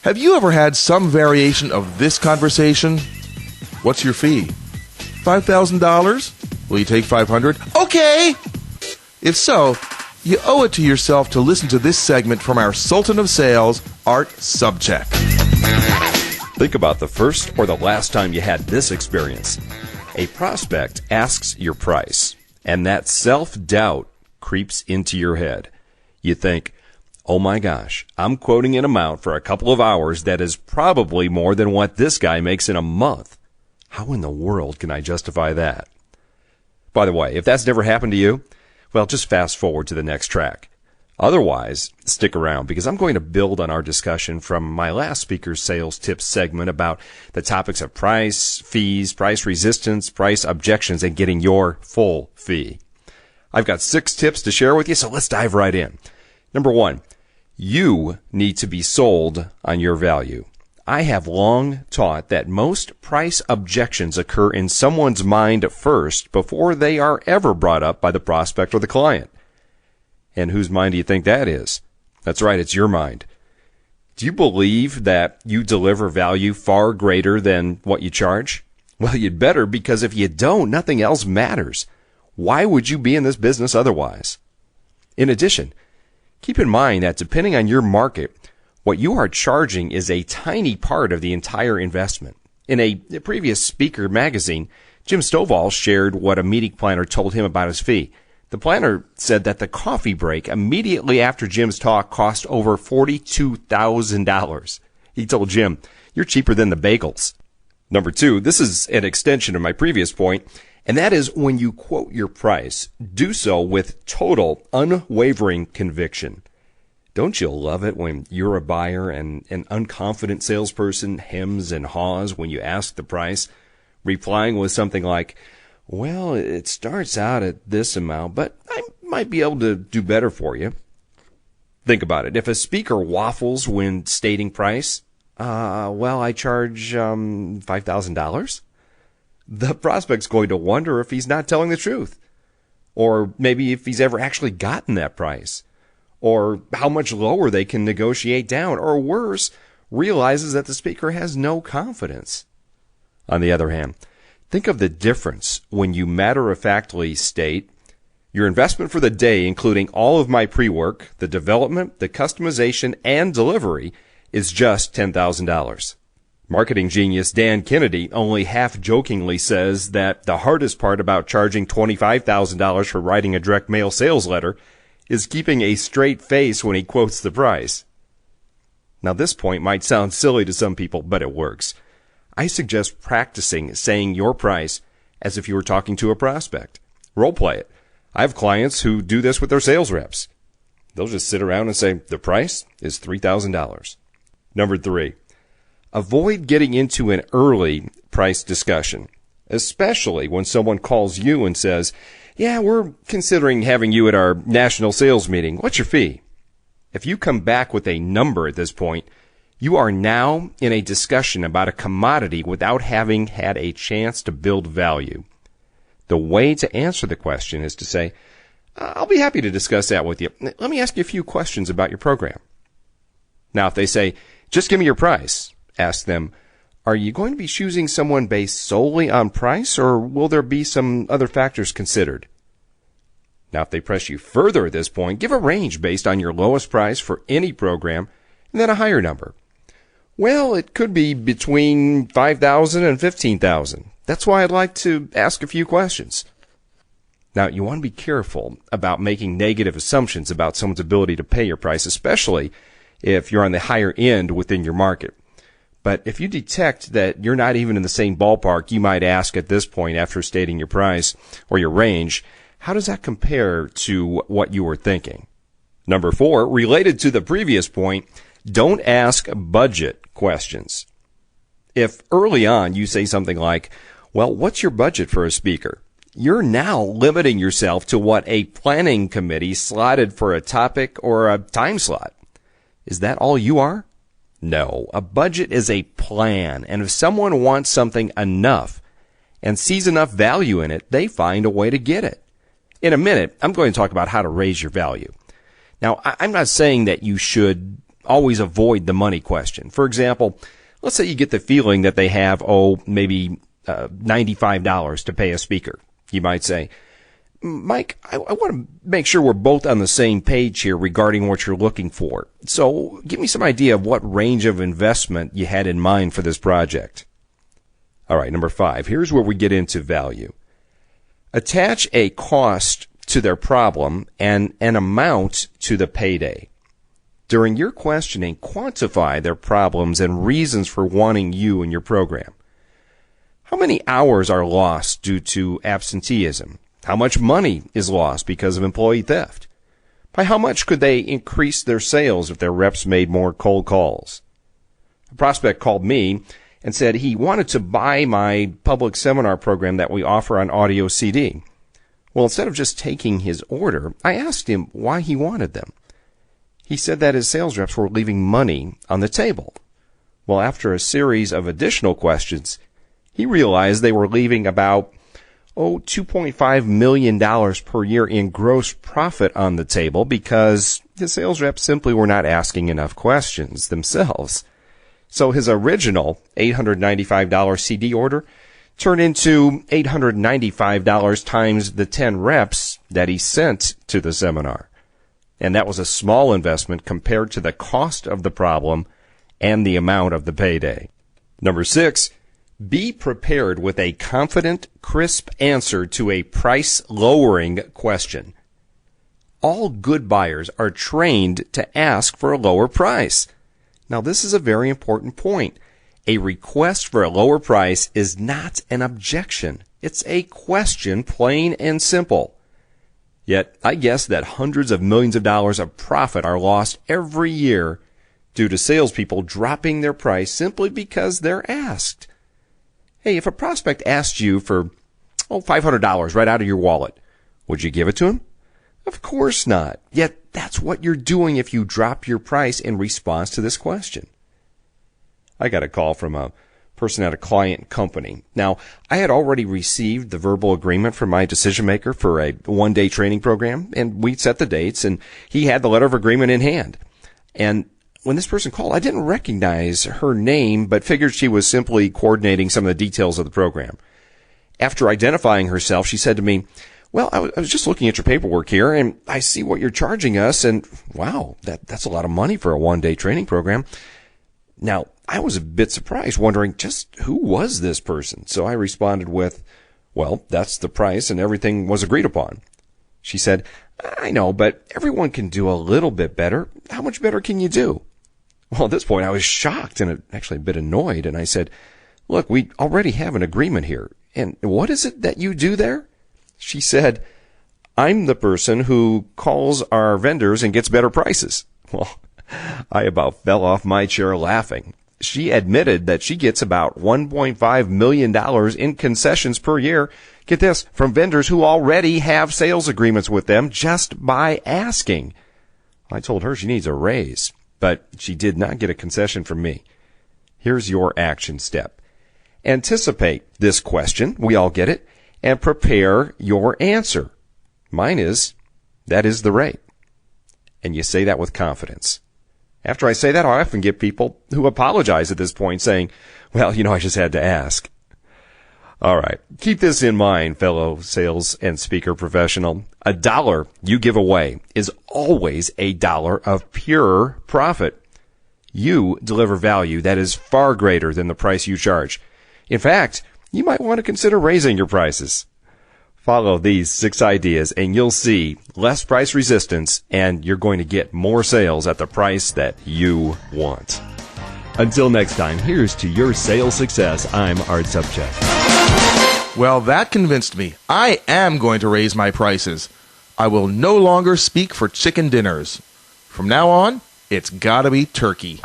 Have you ever had some variation of this conversation? What's your fee? $5,000? Will you take $500? Okay! If so, you owe it to yourself to listen to this segment from our Sultan of Sales, Art Sobczak. Think about the first or the last time you had this experience. A prospect asks your price, and that self-doubt creeps into your head. You think, oh my gosh, I'm quoting an amount for a couple of hours that is probably more than what this guy makes in a month. How in the world can I justify that? By the way, if that's never happened to you, well, just fast forward to the next track. Otherwise, stick around because I'm going to build on our discussion from my last speaker's sales tips segment about the topics of price, fees, price resistance, price objections, and getting your full fee. I've got 6 tips to share with you, so let's dive right in. Number 1, you need to be sold on your value. I have long taught that most price objections occur in someone's mind first before they are ever brought up by the prospect or the client. And whose mind do you think that is? That's right, it's your mind. Do you believe that you deliver value far greater than what you charge? Well, you'd better, because if you don't, nothing else matters. Why would you be in this business otherwise? In addition, keep in mind that depending on your market, what you are charging is a tiny part of the entire investment. In a previous Speaker magazine, Jim Stovall shared what a meeting planner told him about his fee. The planner said that the coffee break immediately after Jim's talk cost over $42,000. He told Jim, "You're cheaper than the bagels." Number 2, this is an extension of my previous point, and that is when you quote your price, do so with total, unwavering conviction. Don't you love it when you're a buyer and an unconfident salesperson hems and haws when you ask the price, replying with something like, "Well, it starts out at this amount, but I might be able to do better for you." Think about it. If a speaker waffles when stating price, well, I charge $5,000, the prospect's going to wonder if he's not telling the truth, or maybe if he's ever actually gotten that price, or how much lower they can negotiate down, or worse, realizes that the speaker has no confidence. On the other hand, think of the difference when you matter-of-factly state, your investment for the day, including all of my pre-work, the development, the customization, and delivery, is just $10,000. Marketing genius Dan Kennedy only half-jokingly says that the hardest part about charging $25,000 for writing a direct mail sales letter is keeping a straight face when he quotes the price. Now, this point might sound silly to some people, but it works. I suggest practicing saying your price as if you were talking to a prospect. Role play it. I have clients who do this with their sales reps. They'll just sit around and say, the price is $3,000. Number 3, avoid getting into an early price discussion, especially when someone calls you and says, "Yeah, we're considering having you at our national sales meeting. What's your fee?" If you come back with a number at this point, you are now in a discussion about a commodity without having had a chance to build value. The way to answer the question is to say, "I'll be happy to discuss that with you. Let me ask you a few questions about your program." Now, if they say, "Just give me your price," ask them, "Are you going to be choosing someone based solely on price, or will there be some other factors considered?" Now, if they press you further at this point, give a range based on your lowest price for any program, and then a higher number. "Well, it could be between $5,000 and $15,000. That's why I'd like to ask a few questions." Now, you want to be careful about making negative assumptions about someone's ability to pay your price, especially if you're on the higher end within your market. But if you detect that you're not even in the same ballpark, you might ask at this point after stating your price or your range, how does that compare to what you were thinking? Number 4, related to the previous point, don't ask budget questions. If early on you say something like, "Well, what's your budget for a speaker?" you're now limiting yourself to what a planning committee slotted for a topic or a time slot. Is that all you are? No, a budget is a plan, and if someone wants something enough and sees enough value in it, they find a way to get it. In a minute, I'm going to talk about how to raise your value. Now, I'm not saying that you should always avoid the money question. For example, let's say you get the feeling that they have, maybe $95 to pay a speaker. You might say, Mike, I want to make sure we're both on the same page here regarding what you're looking for. So give me some idea of what range of investment you had in mind for this project. All right, number 5. Here's where we get into value. Attach a cost to their problem and an amount to the payday. During your questioning, quantify their problems and reasons for wanting you in your program. How many hours are lost due to absenteeism? How much money is lost because of employee theft? By how much could they increase their sales if their reps made more cold calls? A prospect called me and said he wanted to buy my public seminar program that we offer on audio CD. Well, instead of just taking his order, I asked him why he wanted them. He said that his sales reps were leaving money on the table. Well, after a series of additional questions, he realized they were leaving about $2.5 million per year in gross profit on the table because his sales reps simply were not asking enough questions themselves. So his original $895 CD order turned into $895 times the 10 reps that he sent to the seminar. And that was a small investment compared to the cost of the problem and the amount of the payday. Number 6, be prepared with a confident, crisp answer to a price-lowering question. All good buyers are trained to ask for a lower price. Now, this is a very important point. A request for a lower price is not an objection. It's a question, plain and simple. Yet, I guess that hundreds of millions of dollars of profit are lost every year due to salespeople dropping their price simply because they're asked. Hey, if a prospect asked you for $500 right out of your wallet, would you give it to him? Of course not. Yet that's what you're doing if you drop your price in response to this question. I got a call from a person at a client company. Now, I had already received the verbal agreement from my decision maker for a one-day training program, and we set the dates, and he had the letter of agreement in hand. And when this person called, I didn't recognize her name, but figured she was simply coordinating some of the details of the program. After identifying herself, she said to me, well, I was just looking at your paperwork here, and I see what you're charging us, and wow, that's a lot of money for a one-day training program. Now, I was a bit surprised, wondering just who was this person? So I responded with, well, that's the price, and everything was agreed upon. She said, I know, but everyone can do a little bit better. How much better can you do? Well, at this point, I was shocked and actually a bit annoyed, and I said, look, we already have an agreement here, and what is it that you do there? She said, I'm the person who calls our vendors and gets better prices. Well, I about fell off my chair laughing. She admitted that she gets about $1.5 million in concessions per year, get this, from vendors who already have sales agreements with them just by asking. I told her she needs a raise, but she did not get a concession from me. Here's your action step. Anticipate this question, we all get it, and prepare your answer. Mine is, that is the rate. And you say that with confidence. After I say that, I often get people who apologize at this point saying, well, I just had to ask. All right. Keep this in mind, fellow sales and speaker professional. $1 you give away is always $1 of pure profit. You deliver value that is far greater than the price you charge. In fact, you might want to consider raising your prices. Follow these 6 ideas and you'll see less price resistance and you're going to get more sales at the price that you want. Until next time, here's to your sales success. I'm Art Sobczak. Well, that convinced me. I am going to raise my prices. I will no longer speak for chicken dinners. From now on, it's gotta be turkey.